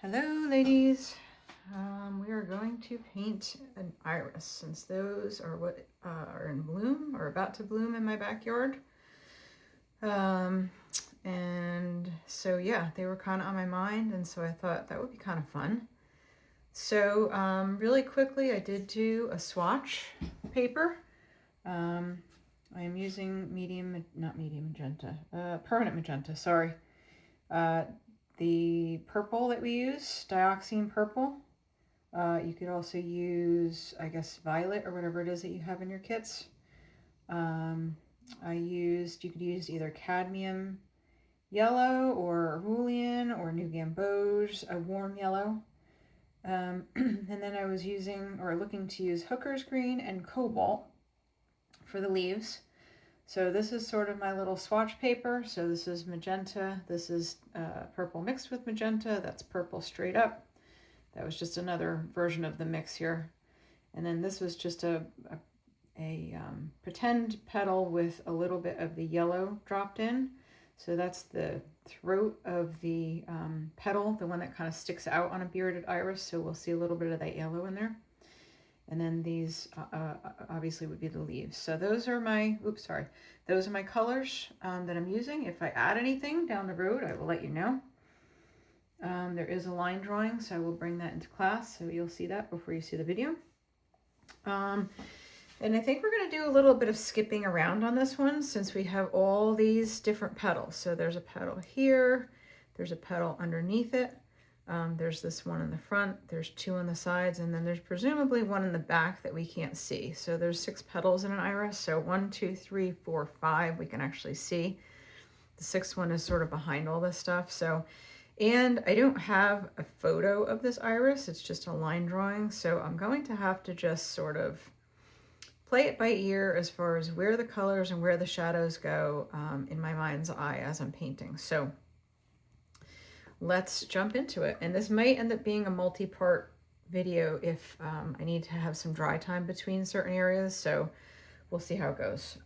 Hello ladies, we are going to paint an iris since those are what are in bloom or about to bloom in my backyard. And so yeah, they were kind of on my mind, and so I thought that would be kind of fun. So really quickly, I did do a swatch paper. I am using permanent magenta, sorry. The purple that we use, dioxine purple. You could also use, I guess, violet or whatever it is that you have in your kits. You could use either cadmium yellow or Arulian or New Gamboge, a warm yellow. And then I was looking to use Hooker's green and cobalt for the leaves. So this is sort of my little swatch paper. So this is magenta, this is purple mixed with magenta, that's purple straight up. That was just another version of the mix here. And then this was just a pretend petal with a little bit of the yellow dropped in. So that's the throat of the petal, the one that kind of sticks out on a bearded iris. So we'll see a little bit of that yellow in there. And then these obviously would be the leaves. So those are my, those are my colors that I'm using. If I add anything down the road, I will let you know. There is a line drawing, so I will bring that into class, so you'll see that before you see the video. And I think we're going to do a little bit of skipping around on this one since we have all these different petals. So there's a petal here, there's a petal underneath it. There's this one in the front, there's two on the sides, and then there's presumably one in the back that we can't see. So there's 6 petals in an iris. So 1, 2, 3, 4, 5 we can actually see. The 6th one is sort of behind all this stuff. So, and I don't have a photo of this iris, it's just a line drawing. So I'm going to have to just sort of play it by ear as far as where the colors and where the shadows go in my mind's eye as I'm painting. So let's jump into it. And this might end up being a multi-part video if I need to have some dry time between certain areas. So we'll see how it goes.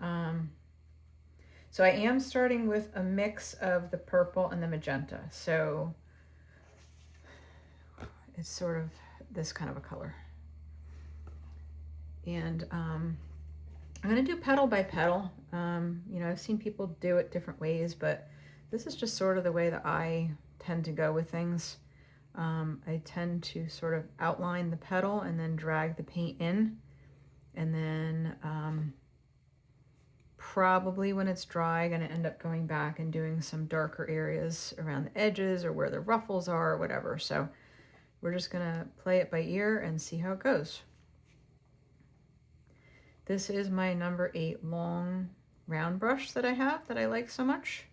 So I am starting with a mix of the purple and the magenta. So it's sort of this kind of a color. And I'm going to do petal by petal. You know, I've seen people do it different ways, but this is just sort of the way that I tend to go with things. I tend to sort of outline the petal and then drag the paint in, and then probably when it's dry, I'm going to end up going back and doing some darker areas around the edges or where the ruffles are or whatever. So we're just going to play it by ear and see how it goes. This is my number 8 long round brush that I have that I like so much.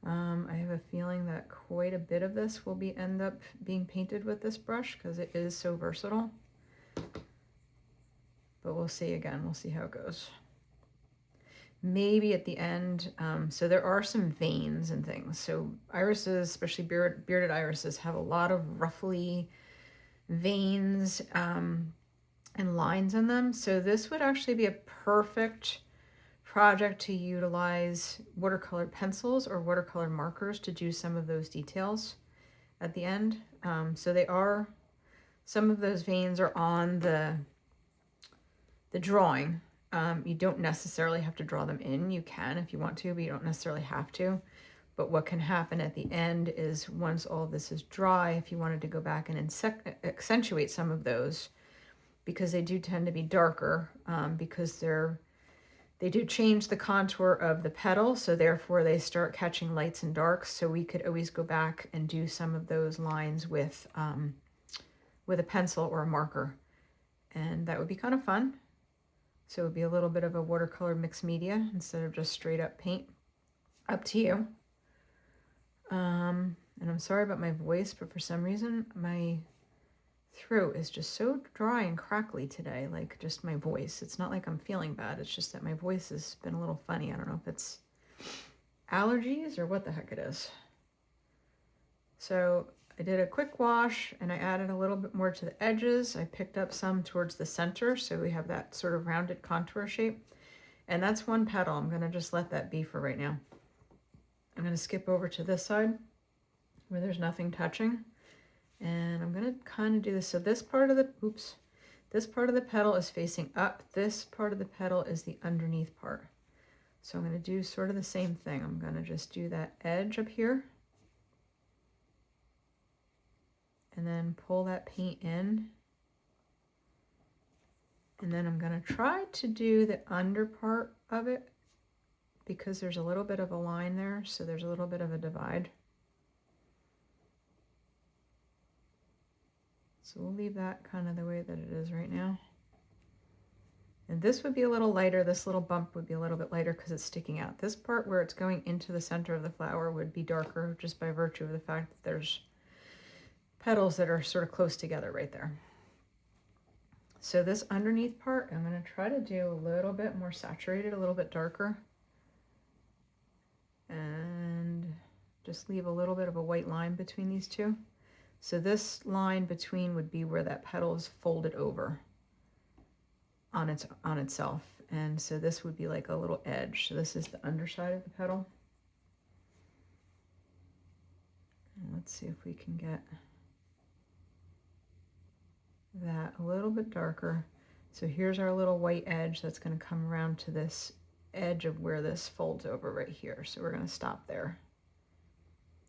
I have a feeling that quite a bit of this will end up being painted with this brush because it is so versatile. But we'll see again, we'll see how it goes. Maybe at the end, so there are some veins and things. So irises, especially bearded irises, have a lot of ruffly veins and lines in them. So this would actually be a perfect project to utilize watercolor pencils or watercolor markers to do some of those details at the end. So some of those veins are on the drawing. You don't necessarily have to draw them in. You can if you want to, but you don't necessarily have to. But what can happen at the end is once all this is dry, if you wanted to go back and accentuate some of those, because they do tend to be darker, because they do change the contour of the petal, so therefore they start catching lights and darks. So we could always go back and do some of those lines with a pencil or a marker, and that would be kind of fun. So it would be a little bit of a watercolor mixed media instead of just straight up paint. Up to you. And I'm sorry about my voice, but for some reason my throat is just so dry and crackly today, like just my voice. It's not like I'm feeling bad, it's just that my voice has been a little funny. I don't know if it's allergies or what the heck it is. So I did a quick wash and I added a little bit more to the edges. I picked up some towards the center so we have that sort of rounded contour shape. And that's one petal. I'm going to just let that be for right now. I'm going to skip over to this side where there's nothing touching. And I'm gonna kind of do this. So this part of the, oops, this part of the petal is facing up. This part of the petal is the underneath part. So I'm gonna do sort of the same thing. I'm gonna just do that edge up here. And then pull that paint in. And then I'm gonna try to do the under part of it because there's a little bit of a line there. So there's a little bit of a divide. So we'll leave that kind of the way that it is right now. And this would be a little lighter. This little bump would be a little bit lighter because it's sticking out. This part where it's going into the center of the flower would be darker just by virtue of the fact that there's petals that are sort of close together right there. So this underneath part, I'm going to try to do a little bit more saturated, a little bit darker. And just leave a little bit of a white line between these two. So this line between would be where that petal is folded over on itself. And so this would be like a little edge. So this is the underside of the petal. And let's see if we can get that a little bit darker. So here's our little white edge that's going to come around to this edge of where this folds over right here. So we're going to stop there.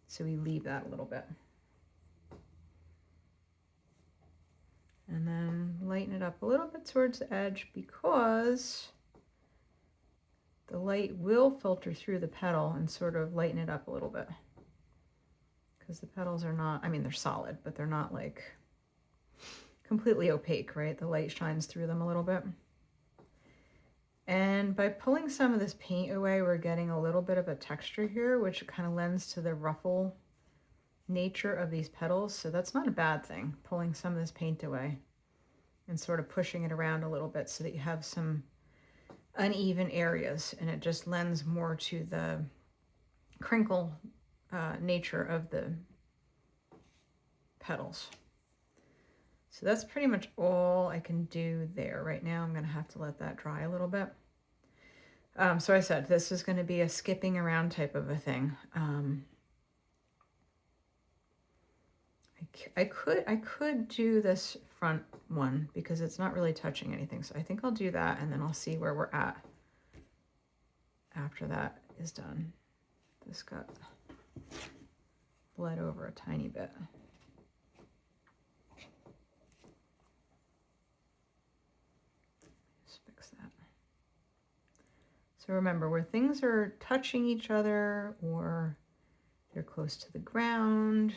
So we leave that a little bit. And then lighten it up a little bit towards the edge because the light will filter through the petal and sort of lighten it up a little bit. Because the petals are not, I mean, they're solid, but they're not like completely opaque, right? The light shines through them a little bit. And by pulling some of this paint away, we're getting a little bit of a texture here, which kind of lends to the ruffle nature of these petals. So that's not a bad thing, pulling some of this paint away and sort of pushing it around a little bit so that you have some uneven areas, and it just lends more to the crinkle nature of the petals. So that's pretty much all I can do there right now. I'm going to have to let that dry a little bit. So I said this is going to be a skipping around type of a thing. I could do this front one because it's not really touching anything. So I think I'll do that, and then I'll see where we're at after that is done. This got bled over a tiny bit. Just fix that. So remember, where things are touching each other or they're close to the ground,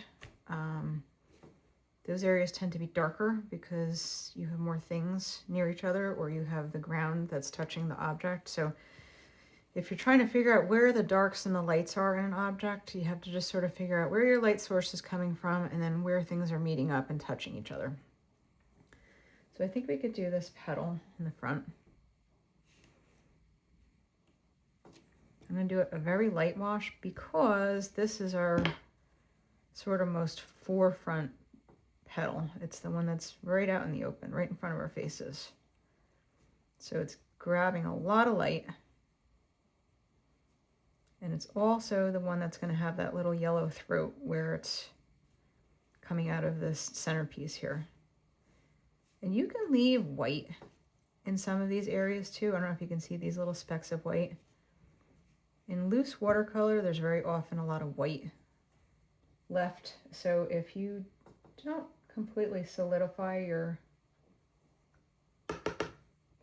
those areas tend to be darker because you have more things near each other, or you have the ground that's touching the object. So if you're trying to figure out where the darks and the lights are in an object, you have to just sort of figure out where your light source is coming from and then where things are meeting up and touching each other. So I think we could do this petal in the front. I'm going to do a very light wash because this is our sort of most forefront petal. It's the one that's right out in the open, right in front of our faces. So it's grabbing a lot of light. And it's also the one that's going to have that little yellow throat where it's coming out of this centerpiece here. And you can leave white in some of these areas too. I don't know if you can see these little specks of white. In loose watercolor, there's very often a lot of white left. So if you don't completely solidify your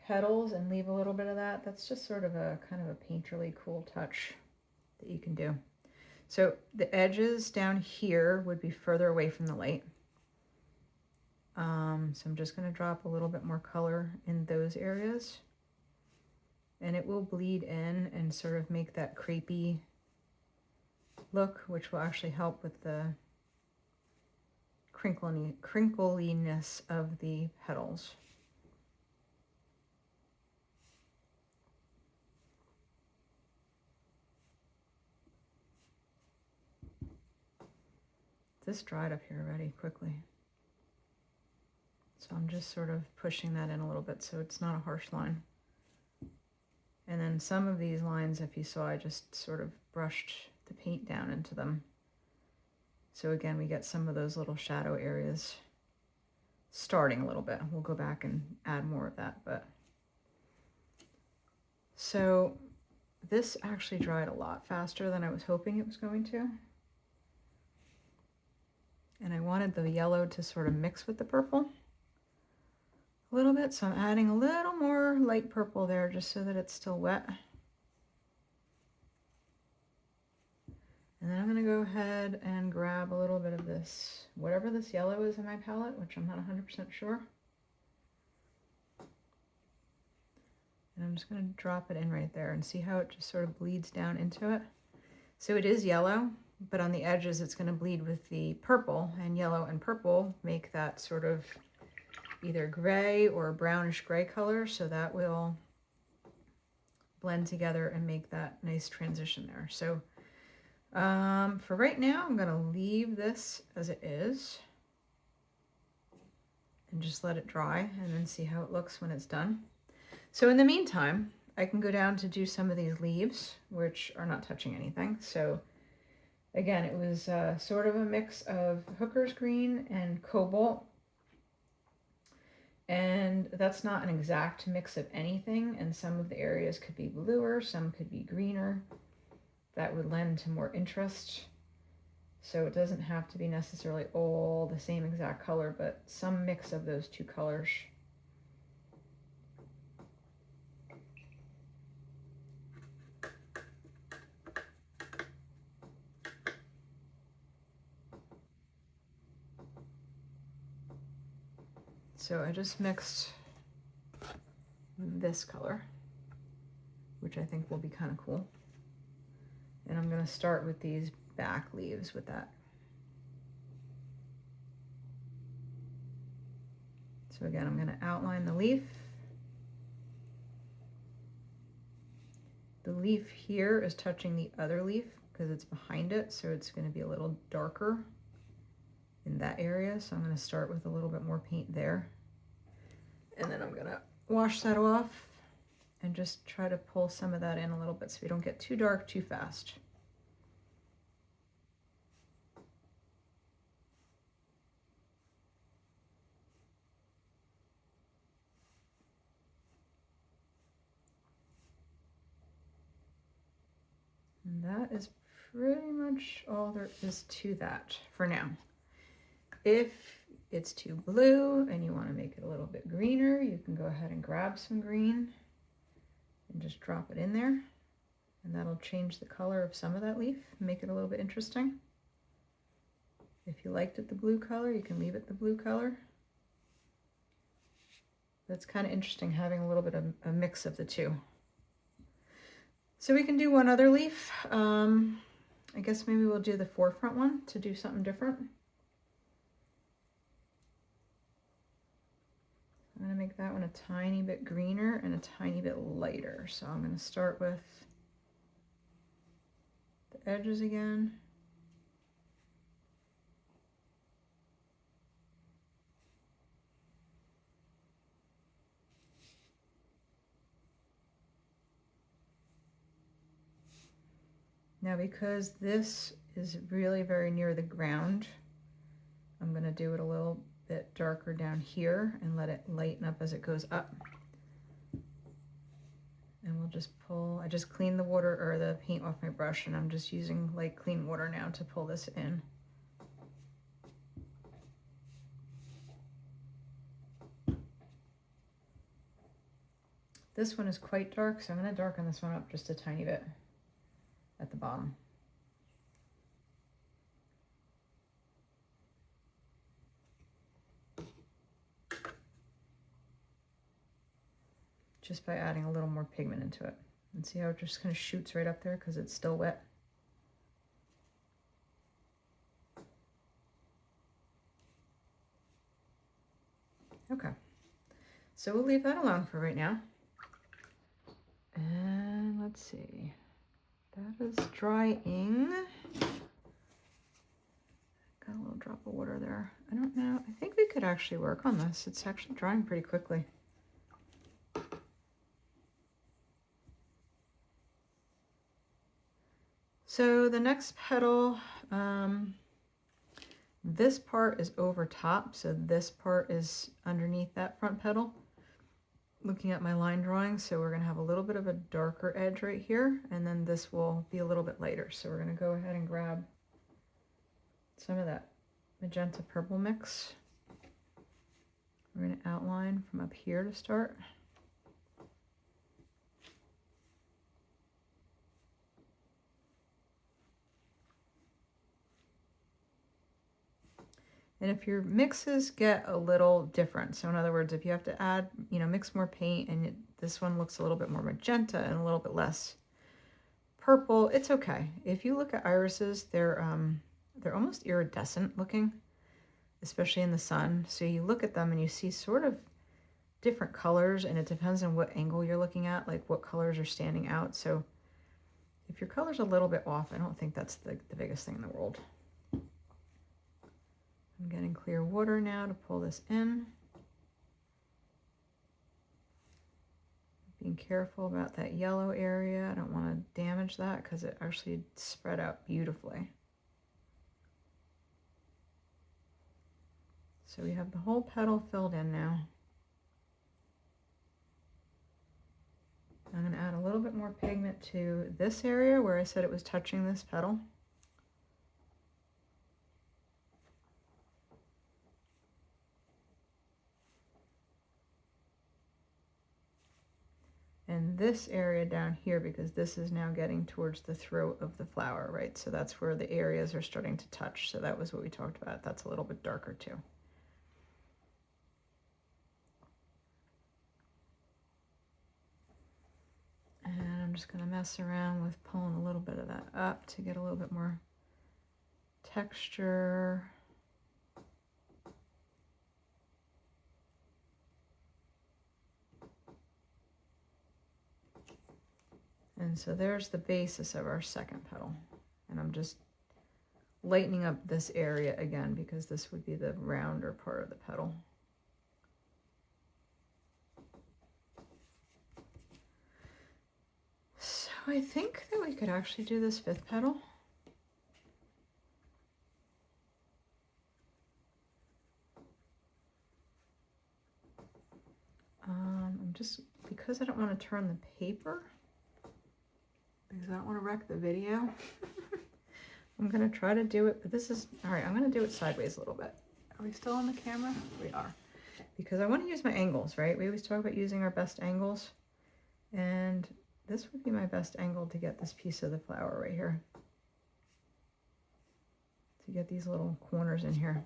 petals and leave a little bit of that, that's just sort of a kind of a painterly cool touch that you can do. So the edges down here would be further away from the light. So I'm just going to drop a little bit more color in those areas. And it will bleed in and sort of make that crepey look, which will actually help with the crinkliness of the petals. This dried up here already quickly. So I'm just sort of pushing that in a little bit so it's not a harsh line. And then some of these lines, if you saw, I just sort of brushed the paint down into them So again, we get some of those little shadow areas starting a little bit. We'll go back and add more of that, but so this actually dried a lot faster than I was hoping it was going to. And I wanted the yellow to sort of mix with the purple a little bit, so I'm adding a little more light purple there just so that it's still wet. And then I'm going to go ahead and grab a little bit of this, whatever this yellow is in my palette, which I'm not 100% sure. And I'm just going to drop it in right there and see how it just sort of bleeds down into it. So it is yellow, but on the edges it's going to bleed with the purple, and yellow and purple make that sort of either gray or brownish gray color, so that will blend together and make that nice transition there. So for right now, I'm going to leave this as it is and just let it dry and then see how it looks when it's done. So in the meantime, I can go down to do some of these leaves, which are not touching anything. So again, it was sort of a mix of hooker's green and cobalt. And that's not an exact mix of anything. And some of the areas could be bluer, some could be greener. That would lend to more interest. So it doesn't have to be necessarily all the same exact color, but some mix of those two colors. So I just mixed this color, which I think will be kind of cool. And I'm going to start with these back leaves with that. So again, I'm going to outline the leaf. The leaf here is touching the other leaf because it's behind it, so it's going to be a little darker in that area. So I'm going to start with a little bit more paint there. And then I'm going to wash that off and just try to pull some of that in a little bit so we don't get too dark too fast. And that is pretty much all there is to that for now. If it's too blue and you want to make it a little bit greener, you can go ahead and grab some green and just drop it in there. And that'll change the color of some of that leaf, make it a little bit interesting. If you liked it the blue color, you can leave it the blue color. That's kind of interesting having a little bit of a mix of the two. So we can do one other leaf. I guess maybe we'll do the forefront one to do something different. I'm going to make that one a tiny bit greener and a tiny bit lighter. So I'm going to start with the edges again. Now, because this is really very near the ground, I'm going to do it a little bit darker down here and let it lighten up as it goes up. And we'll just pull, I just cleaned the water or the paint off my brush, and I'm just using light clean water now to pull this in. This one is quite dark, so I'm going to darken this one up just a tiny bit at the bottom. Just by adding a little more pigment into it. And see how it just kind of shoots right up there because it's still wet. Okay, so we'll leave that alone for right now. And let's see, that is drying. Got a little drop of water there. I don't know, I think we could actually work on this. It's actually drying pretty quickly. So the next petal, This part is over top, so this part is underneath that front petal. Looking at my line drawing, so we're going to have a little bit of a darker edge right here, and then this will be a little bit lighter. So we're going to go ahead and grab some of that magenta purple mix. We're going to outline from up here to start. And if your mixes get a little different, so in other words, if you have to add, mix more paint and this one looks a little bit more magenta and a little bit less purple, it's okay. If you look at irises, they're almost iridescent looking, especially in the sun. So you look at them and you see sort of different colors, and it depends on what angle you're looking at, like what colors are standing out. So if your color's a little bit off, I don't think that's the biggest thing in the world. I'm getting clear water now to pull this in. Being careful about that yellow area. I don't want to damage that because it actually spread out beautifully. So we have the whole petal filled in now. I'm going to add a little bit more pigment to this area where I said it was touching this petal. And this area down here, because this is now getting towards the throat of the flower, right? So that's where the areas are starting to touch. So that was what we talked about. That's a little bit darker too. And I'm just going to mess around with pulling a little bit of that up to get a little bit more texture. And so there's the basis of our second petal. And I'm just lightening up this area again because this would be the rounder part of the petal. So I think that we could actually do this fifth petal. I'm just, because I don't want to turn the paper, because I don't want to wreck the video, I'm going to try to do it, but this is, all right, I'm going to do it sideways a little bit. Are we still on the camera? We are. Because I want to use my angles, right? We always talk about using our best angles. And this would be my best angle to get this piece of the flower right here. To get these little corners in here.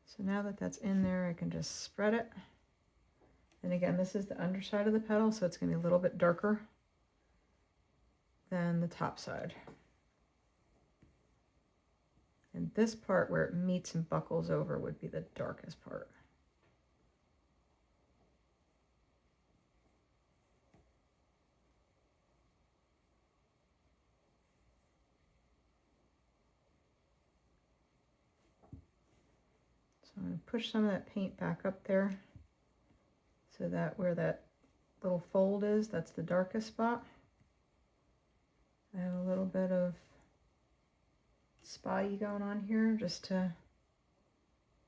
So now that that's in there, I can just spread it. And again, this is the underside of the petal, so it's going to be a little bit darker than the top side. And this part where it meets and buckles over would be the darkest part. So I'm going to push some of that paint back up there so that where that little fold is, that's the darkest spot. I have a little bit of spotty going on here just to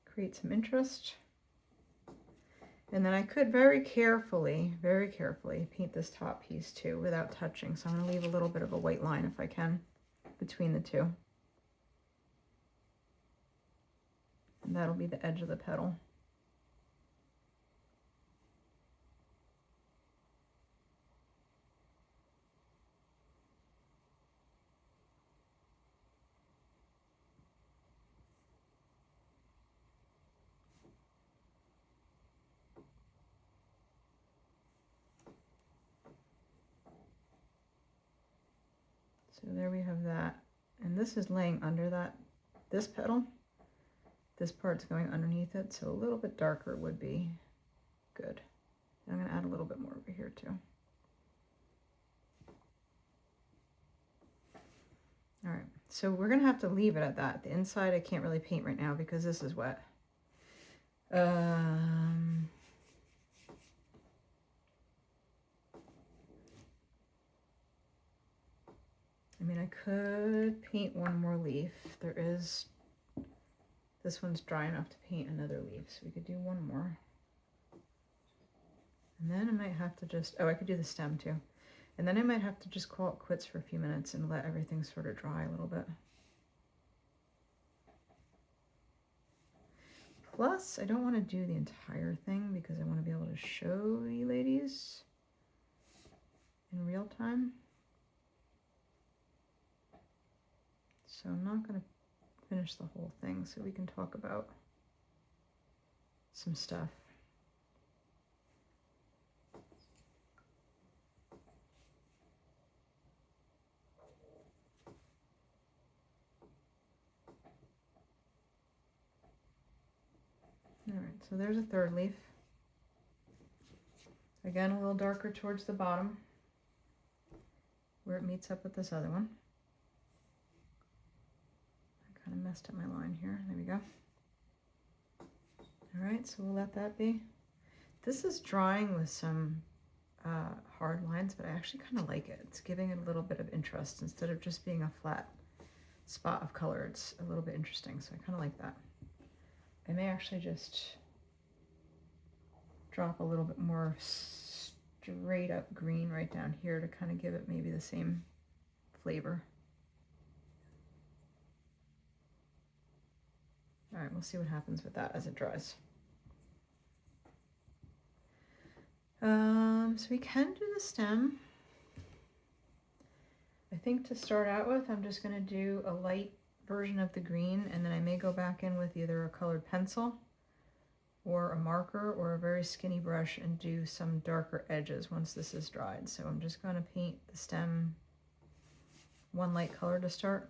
create some interest. And then I could very carefully paint this top piece too without touching. So I'm going to leave a little bit of a white line if I can between the two. And that'll be the edge of the petal. So there we have that. And this is laying under this petal. This part's going underneath it, so a little bit darker would be good. I'm going to add a little bit more over here too. All right, so we're going to have to leave it at that. The inside I can't really paint right now because this is wet. I mean, I could paint one more leaf. There is, this one's dry enough to paint another leaf, so we could do one more. And then I might have to just, oh, I could do the stem too. And then I might have to just call it quits for a few minutes and let everything sort of dry a little bit. Plus, I don't want to do the entire thing because I want to be able to show you ladies in real time. So I'm not going to finish the whole thing so we can talk about some stuff. All right, so there's a third leaf. Again, a little darker towards the bottom where it meets up with this other one. I kind of messed up my line here. There we go. All right, so we'll let that be. This is drawing with some hard lines, but I actually kind of like it. It's giving it a little bit of interest instead of just being a flat spot of color. It's a little bit interesting, so I kind of like that. I may actually just drop a little bit more straight up green right down here to kind of give it maybe the same flavor. All right, we'll see what happens with that as it dries. So we can do the stem. I think to start out with, I'm just going to do a light version of the green, and then I may go back in with either a colored pencil or a marker or a very skinny brush and do some darker edges once this is dried. So I'm just going to paint the stem one light color to start.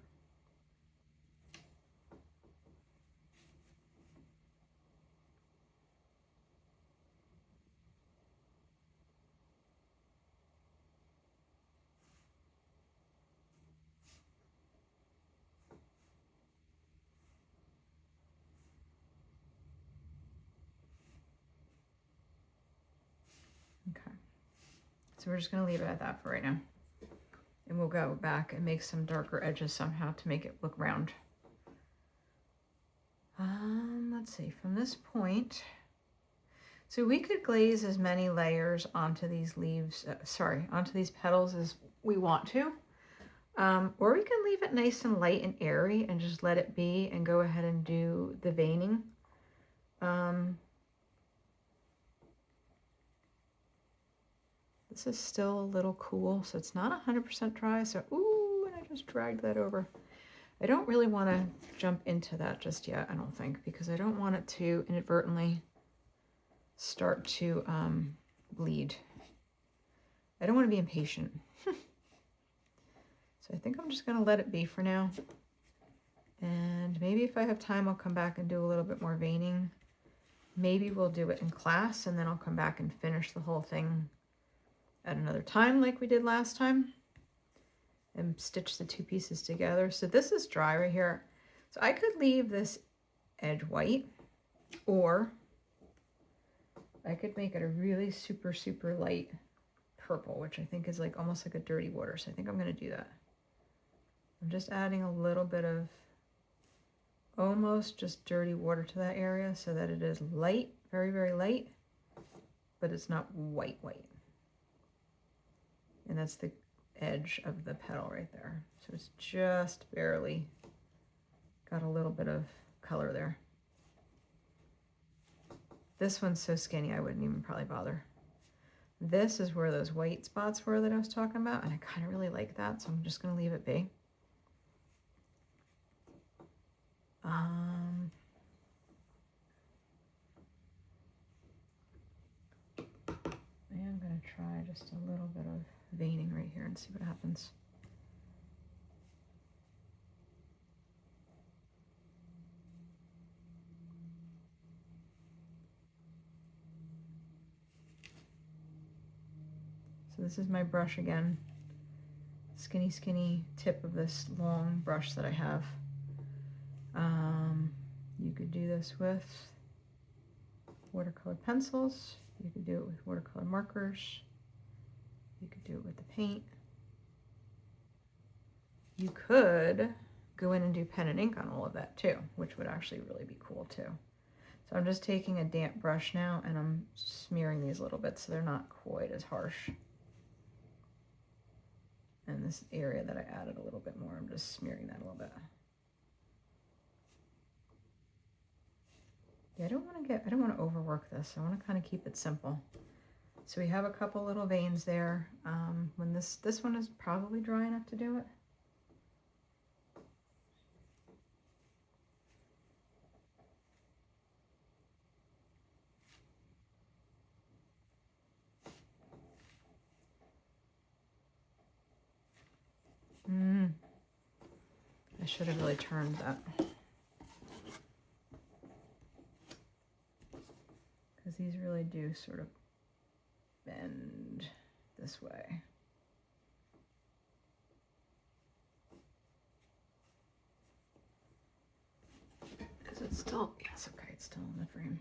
Okay, so we're just going to leave it at that for right now. And we'll go back and make some darker edges somehow to make it look round. Let's see, from this point, so we could glaze as many layers onto these leaves, onto these petals as we want to. Or we can leave it nice and light and airy and just let it be and go ahead and do the veining. This is still a little cool, so it's not 100% dry. So, ooh, and I just dragged that over. I don't really want to jump into that just yet, I don't think, because I don't want it to inadvertently start to bleed. I don't want to be impatient. So I think I'm just going to let it be for now. And maybe if I have time, I'll come back and do a little bit more veining. Maybe we'll do it in class, and then I'll come back and finish the whole thing at another time like we did last time and stitch the two pieces together. So this is dry right here. So I could leave this edge white, or I could make it a really super, super light purple, which I think is like almost like a dirty water. So I think I'm going to do that. I'm just adding a little bit of almost just dirty water to that area so that it is light, very, very light, but it's not white, white. And that's the edge of the petal right there. So it's just barely got a little bit of color there. This one's so skinny I wouldn't even probably bother. This is where those white spots were that I was talking about, and I kind of really like that, so I'm just going to leave it be. I'm going to try just a little bit of veining right here and see what happens. So this is my brush again. Skinny, skinny tip of this long brush that I have. You could do this with watercolor pencils. You could do it with watercolor markers. You could do it with the paint. you could go in and do pen and ink on all of that too, which would actually really be cool too. So I'm just taking a damp brush now and I'm smearing these a little bit so they're not quite as harsh. And this area that I added a little bit more, I'm just smearing that a little bit. Yeah, I don't want to overwork this. I want to kind of keep it simple. So we have a couple little veins there. When this one is probably dry enough to do it. I should have really turned that. Because these really do sort of bend this way. Is it still? Yes, okay, it's still in the frame.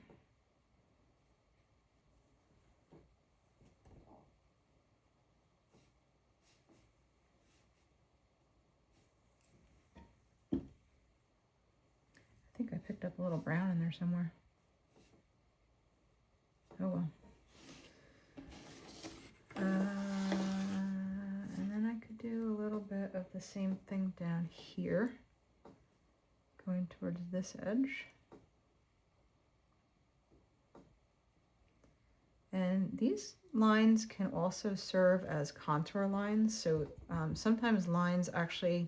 I think I picked up a little brown in there somewhere. Oh well. And then I could do a little bit of the same thing down here, going towards this edge. And these lines can also serve as contour lines. So sometimes lines actually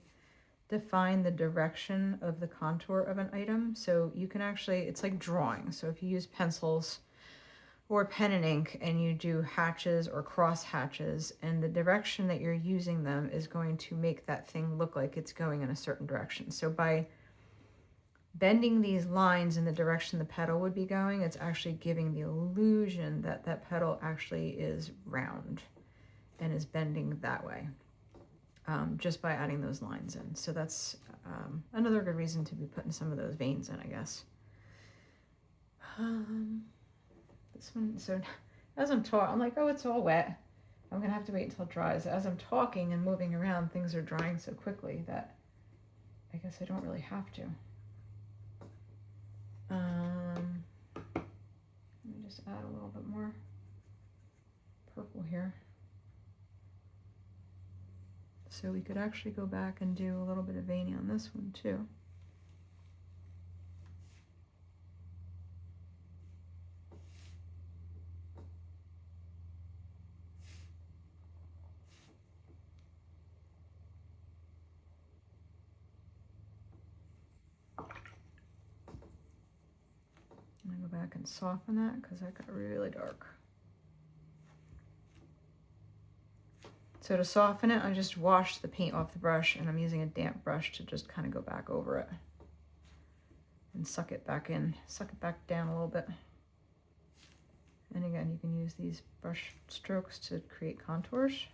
define the direction of the contour of an item. So you can actually, it's like drawing. So if you use pencils or pen and ink and you do hatches or cross hatches, and the direction that you're using them is going to make that thing look like it's going in a certain direction. So by bending these lines in the direction the petal would be going, it's actually giving the illusion that that petal actually is round and is bending that way, just by adding those lines in. So that's another good reason to be putting some of those veins in, I guess. This one, so as I'm talking, I'm like, oh, it's all wet. I'm gonna have to wait until it dries. As I'm talking and moving around, things are drying so quickly that I guess I don't really have to. Let me just add a little bit more purple here. So we could actually go back and do a little bit of veining on this one too. I'm gonna go back and soften that because that got really dark. So to soften it, I just washed the paint off the brush and I'm using a damp brush to just kind of go back over it and suck it back in, suck it back down a little bit. And again, you can use these brush strokes to create contours.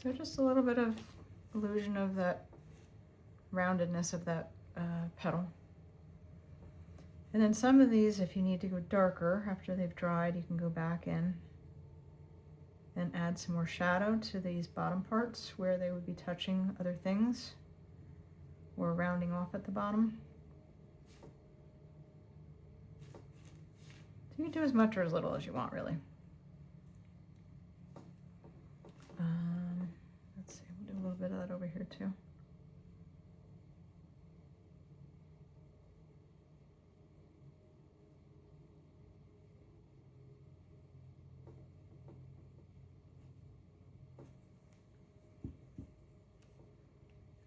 So just a little bit of illusion of that roundedness of that petal. And then some of these, if you need to go darker after they've dried, you can go back in and add some more shadow to these bottom parts where they would be touching other things or rounding off at the bottom. So you can do as much or as little as you want, really. Let's see, we'll do a little bit of that over here too.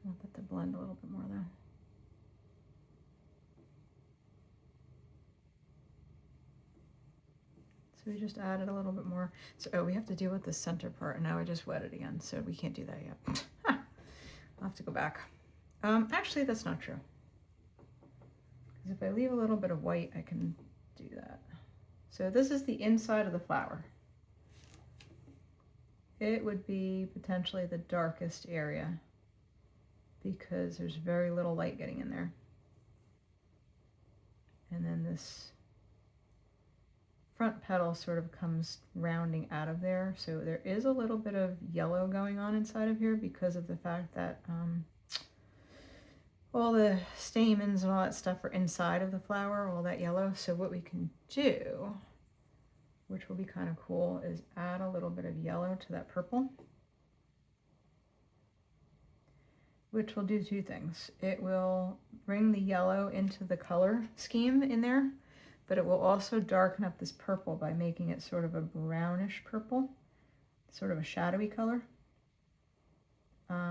I want that to blend a little bit more though. So we just added a little bit more. So oh, we have to deal with the center part, and now I just wet it again, so we can't do that yet. I'll have to go back. Actually, that's not true. Because if I leave a little bit of white, I can do that. So this is the inside of the flower. It would be potentially the darkest area because there's very little light getting in there. And then this front petal sort of comes rounding out of there. So there is a little bit of yellow going on inside of here because of the fact that all the stamens and all that stuff are inside of the flower, all that yellow. So what we can do, which will be kind of cool, is add a little bit of yellow to that purple, which will do two things. It will bring the yellow into the color scheme in there, but it will also darken up this purple by making it sort of a brownish purple, sort of a shadowy color,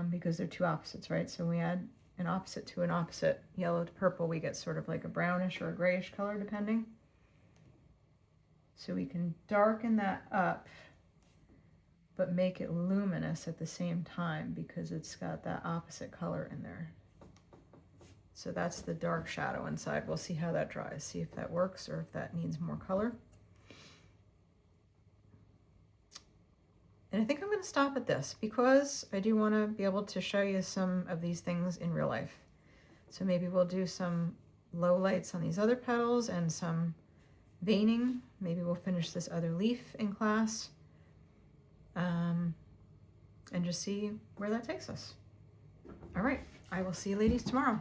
because they're two opposites, right? So when we add an opposite to an opposite, yellow to purple, we get sort of like a brownish or a grayish color depending. So we can darken that up, but make it luminous at the same time because it's got that opposite color in there. So that's the dark shadow inside. We'll see how that dries, see if that works or if that needs more color. And I think I'm going to stop at this because I do want to be able to show you some of these things in real life. So maybe we'll do some low lights on these other petals and some veining. Maybe we'll finish this other leaf in class and just see where that takes us. All right, I will see you ladies tomorrow.